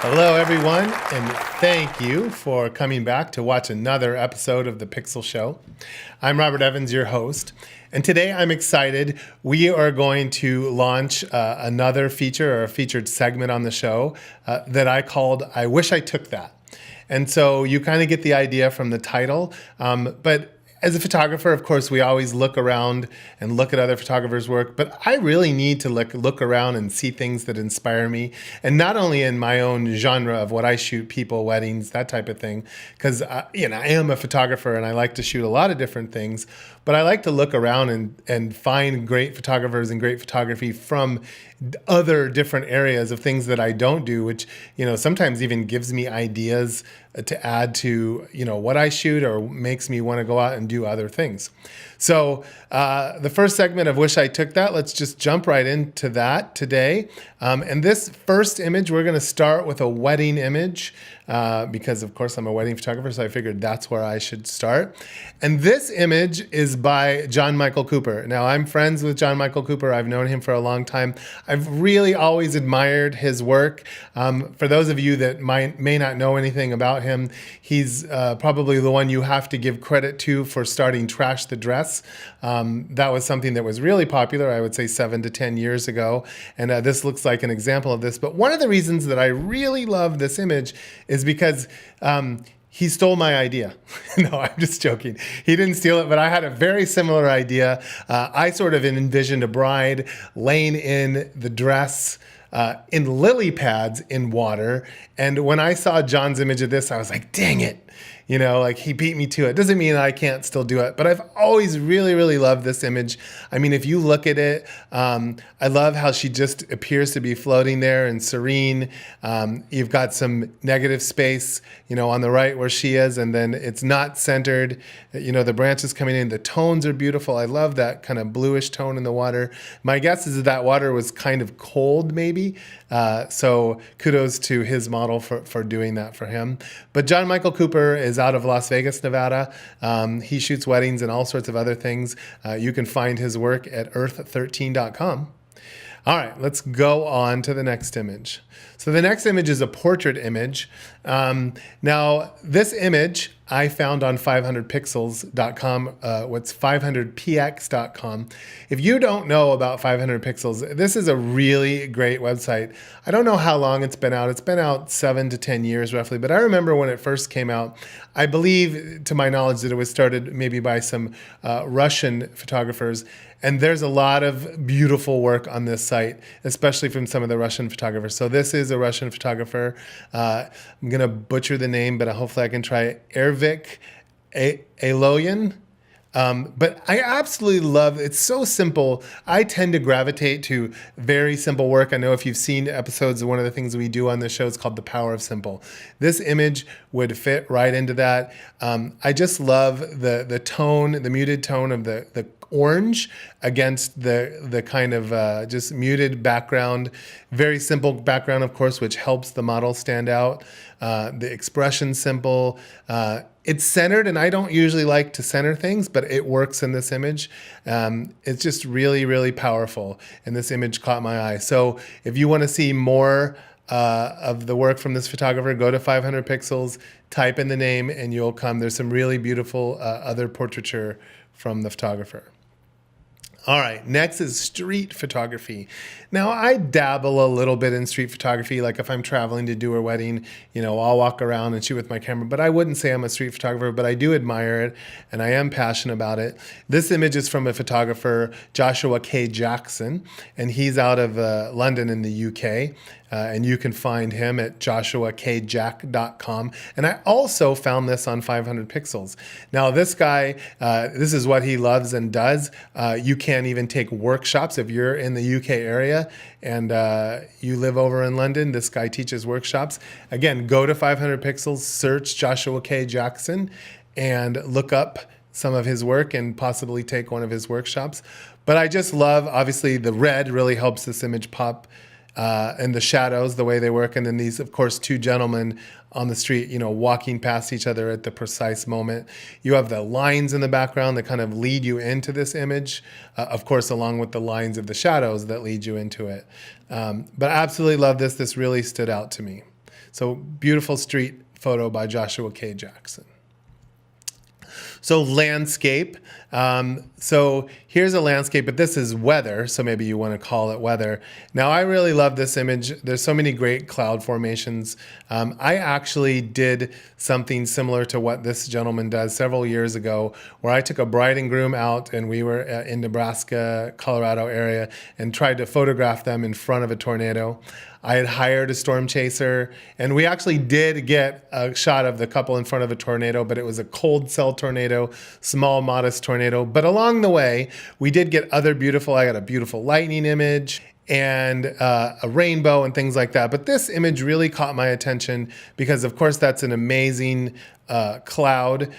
Hello, everyone, and thank you for coming back to watch another episode of The Pixel Show. I'm Robert Evans, your host, and today I'm excited. We are going to launch another feature or a featured segment on the show that I called I Wish I Took That. And so you kind of get the idea from the title, but as a photographer, of course, we always look around and look at other photographers' work, but I really need to look around and see things that inspire me. And not only in my own genre of what I shoot, people, weddings, that type of thing, because I am a photographer and I like to shoot a lot of different things, but I like to look around and find great photographers and great photography from other different areas of things that I don't do, which, sometimes even gives me ideas to add to, what I shoot or makes me want to go out and do other things. So the first segment of Wish I Took That, let's just jump right into that today. And this first image, we're going to start with a wedding image because, of course, I'm a wedding photographer, so I figured that's where I should start. And this image is by John Michael Cooper. Now, I'm friends with John Michael Cooper. I've known him for a long time. I've really always admired his work. For those of you that may not know anything about him, he's probably the one you have to give credit to for starting Trash the Dress. That was something that was really popular, I would say 7 to 10 years ago. And this looks like an example of this. But one of the reasons that I really love this image is because he stole my idea. No, I'm just joking. He didn't steal it, but I had a very similar idea. I sort of envisioned a bride laying in the dress in lily pads in water. And when I saw John's image of this, I was like, dang it. He beat me to it. Doesn't mean I can't still do it, but I've always really, really loved this image. I mean, if you look at it, I love how she just appears to be floating there and serene. You've got some negative space, on the right where she is, and then it's not centered. The branches coming in, the tones are beautiful. I love that kind of bluish tone in the water. My guess is that water was kind of cold, maybe. So kudos to his model for doing that for him. But John Michael Cooper is out of Las Vegas, Nevada. He shoots weddings and all sorts of other things. You can find his work at earth13.com. All right, let's go on to the next image. So the next image is a portrait image. Now, this image I found on 500pixels.com, what's 500px.com. If you don't know about 500 pixels, this is a really great website. I don't know how long it's been out. It's been out 7 to 10 years roughly, but I remember when it first came out, I believe, to my knowledge, that it was started maybe by some Russian photographers. And there's a lot of beautiful work on this site, especially from some of the Russian photographers. So this is a Russian photographer. I'm going to butcher the name, but hopefully I can try it. Irving Hallo Yin. But I absolutely love it. It's so simple. I tend to gravitate to very simple work. I know if you've seen episodes of one of the things we do on this show is called The Power of Simple. This image would fit right into that. I just love the tone, the muted tone of the orange against the kind of just muted background. Very simple background, of course, which helps the model stand out. The expression simple. It's centered, and I don't usually like to center things, but it works in this image. It's just really, really powerful, and this image caught my eye. So if you want to see more of the work from this photographer, go to 500 pixels, type in the name, and you'll come. There's some really beautiful other portraiture from the photographer. All right, next is street photography. Now, I dabble a little bit in street photography. Like if I'm traveling to do a wedding, I'll walk around and shoot with my camera, but I wouldn't say I'm a street photographer, but I do admire it, and I am passionate about it. This image is from a photographer, Joshua K. Jackson, and he's out of London in the UK. And you can find him at joshuakjack.com. And I also found this on 500 pixels. Now, this guy, this is what he loves and does. You can even take workshops if you're in the UK area and you live over in London. This guy teaches workshops. Again, go to 500 pixels, search Joshua K. Jackson, and look up some of his work and possibly take one of his workshops. But I just love, obviously, the red really helps this image pop. And the shadows, the way they work. And then these, of course, two gentlemen on the street, walking past each other at the precise moment. You have the lines in the background that kind of lead you into this image, of course, along with the lines of the shadows that lead you into it. But I absolutely love this. This really stood out to me. So beautiful street photo by Joshua K. Jackson. So landscape. So here's a landscape, but this is weather. So maybe you want to call it weather. Now, I really love this image. There's so many great cloud formations. I actually did something similar to what this gentleman does several years ago, where I took a bride and groom out and we were in Nebraska, Colorado area and tried to photograph them in front of a tornado. I had hired a storm chaser, and we actually did get a shot of the couple in front of a tornado, but it was a cold cell tornado, small, modest tornado. But along the way, we did get I got a beautiful lightning image and a rainbow and things like that. But this image really caught my attention because, of course, that's an amazing cloud.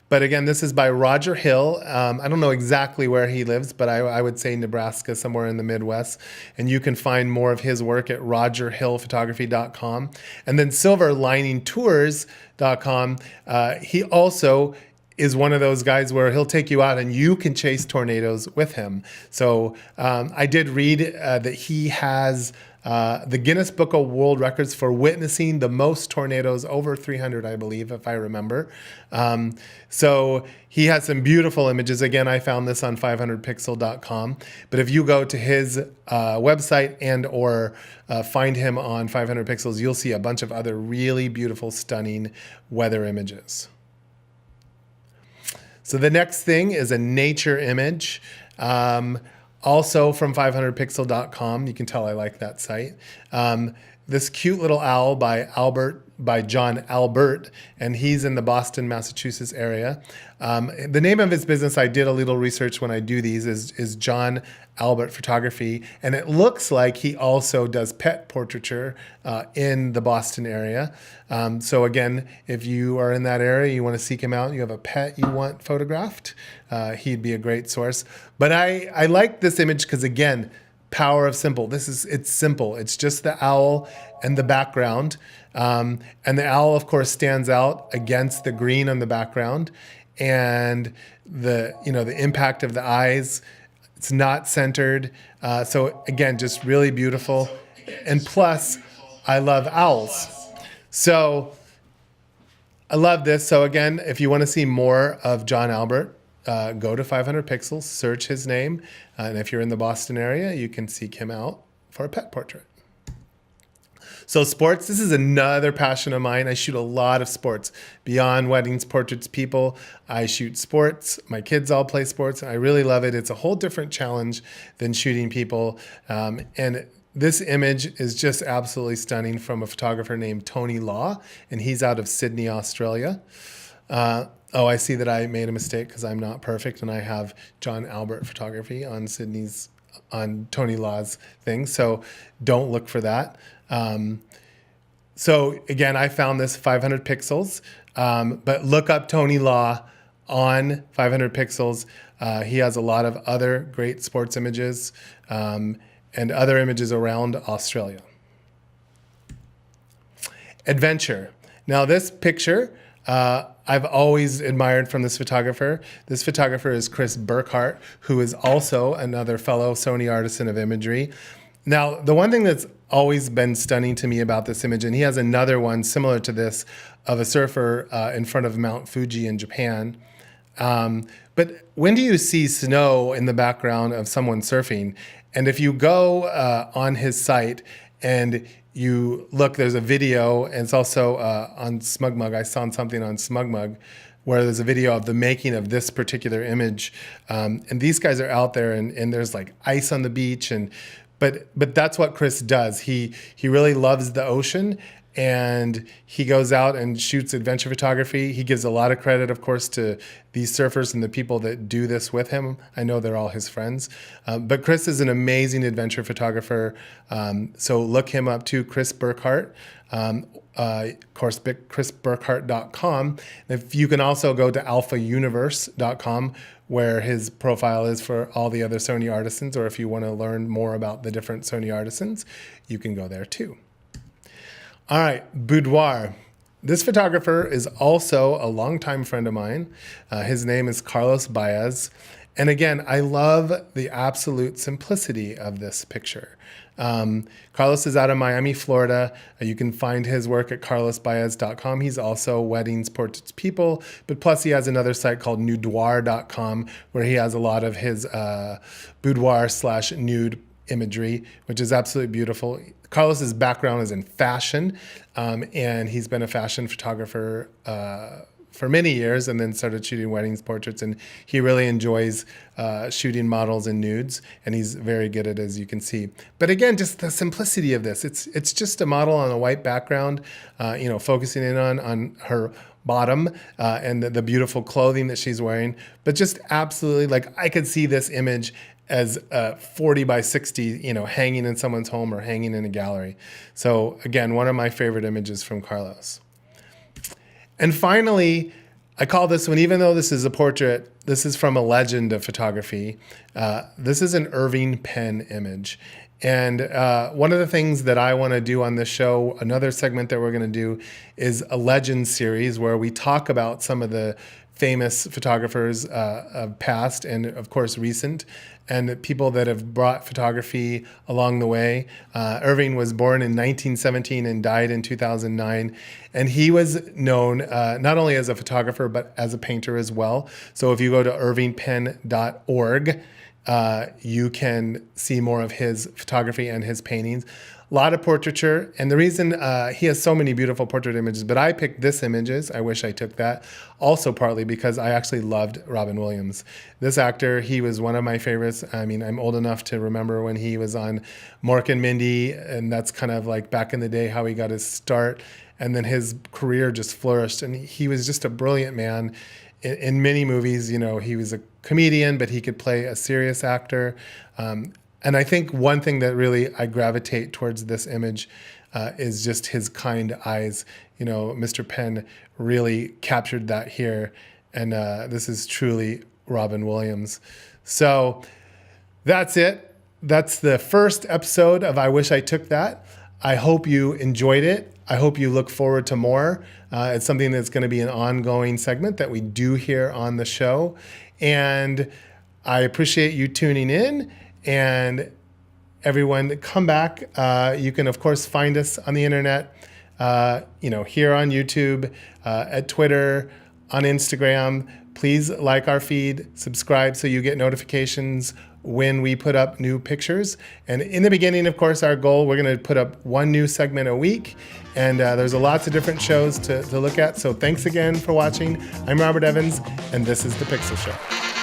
But again, this is by Roger Hill. I don't know exactly where he lives, but I would say Nebraska, somewhere in the Midwest. And you can find more of his work at rogerhillphotography.com. And then silverliningtours.com. He also is one of those guys where he'll take you out and you can chase tornadoes with him. So I did read that he has the Guinness Book of World Records for witnessing the most tornadoes, over 300, I believe, if I remember. So he has some beautiful images. Again, I found this on 500pixel.com. But if you go to his website and or find him on 500 Pixels, you'll see a bunch of other really beautiful, stunning weather images. So the next thing is a nature image. Also from 500pixel.com. You can tell I like that site. This cute little owl by John Albert, and he's in the Boston, Massachusetts area. The name of his business, I did a little research when I do these, is John Albert Photography, and it looks like he also does pet portraiture in the Boston area. So again, if you are in that area, you want to seek him out, you have a pet you want photographed, he'd be a great source. But I like this image because, again, power of simple. It's simple. It's just the owl and the background. And the owl, of course, stands out against the green on the background. And the impact of the eyes, it's not centered. So again, just really beautiful. And plus, I love owls. So I love this. So again, if you want to see more of John Albert, go to 500 Pixels, search his name, and if you're in the Boston area, you can seek him out for a pet portrait. So sports, this is another passion of mine. I shoot a lot of sports. Beyond weddings, portraits, people, I shoot sports. My kids all play sports, and I really love it. It's a whole different challenge than shooting people. And this image is just absolutely stunning from a photographer named Tony Law, and he's out of Sydney, Australia. I see that I made a mistake because I'm not perfect, and I have John Albert Photography on Tony Law's thing. So don't look for that. So again, I found this 500 pixels, but look up Tony Law on 500 pixels. He has a lot of other great sports images and other images around Australia. Adventure. Now this picture, I've always admired from this photographer. This photographer is Chris Burkhart, who is also another fellow Sony artisan of imagery. Now, the one thing that's always been stunning to me about this image, and he has another one similar to this of a surfer in front of Mount Fuji in Japan. But when do you see snow in the background of someone surfing? And if you go on his site and you look, there's a video, and it's also on SmugMug. I saw something on SmugMug where there's a video of the making of this particular image. And these guys are out there, and there's like ice on the beach, but that's what Chris does. He really loves the ocean, and he goes out and shoots adventure photography. He gives a lot of credit, of course, to these surfers and the people that do this with him. I know they're all his friends. But Chris is an amazing adventure photographer. So look him up too, Chris Burkhart. Of course, chrisburkhart.com. If you can also go to alphauniverse.com, where his profile is for all the other Sony artisans, or if you want to learn more about the different Sony artisans, you can go there too. All right, boudoir. This photographer is also a longtime friend of mine. His name is Carlos Baez. And again, I love the absolute simplicity of this picture. Carlos is out of Miami, Florida. You can find his work at carlosbaez.com. He's also Weddings, Portraits, People, but plus he has another site called nudoir.com where he has a lot of his boudoir/nude imagery, which is absolutely beautiful. Carlos's background is in fashion, and he's been a fashion photographer for many years, and then started shooting weddings, portraits, and he really enjoys shooting models and nudes, and he's very good at it, as you can see. But again, just the simplicity of this. It's just a model on a white background, focusing in on her bottom and the beautiful clothing that she's wearing, but just absolutely, like, I could see this image as 40 by 60, hanging in someone's home or hanging in a gallery. So again, one of my favorite images from Carlos. And finally, I call this one, even though this is a portrait, this is from a legend of photography. This is an Irving Penn image. And one of the things that I want to do on this show, another segment that we're going to do, is a legend series where we talk about some of the famous photographers of past and, of course, recent, and people that have brought photography along the way. Irving was born in 1917 and died in 2009. And he was known not only as a photographer, but as a painter as well. So if you go to irvingpenn.org, you can see more of his photography and his paintings. A lot of portraiture, and the reason he has so many beautiful portrait images, but I picked this images, I wish I took that, also partly because I actually loved Robin Williams. This actor, he was one of my favorites. I mean, I'm old enough to remember when he was on Mork and Mindy, and that's kind of like back in the day how he got his start, and then his career just flourished, and he was just a brilliant man. In many movies, he was a comedian, but he could play a serious actor. And I think one thing that really I gravitate towards this image is just his kind eyes. Mr. Penn really captured that here. And this is truly Robin Williams. So that's it. That's the first episode of I Wish I Took That. I hope you enjoyed it. I hope you look forward to more. It's something that's going to be an ongoing segment that we do here on the show. And I appreciate you tuning in. And everyone, come back. You can, of course, find us on the internet, here on YouTube, at Twitter, on Instagram. Please like our feed, subscribe so you get notifications when we put up new pictures. And in the beginning, of course, our goal, we're going to put up one new segment a week. And there's lots of different shows to look at. So thanks again for watching. I'm Robert Evans, and this is The Pixel Show.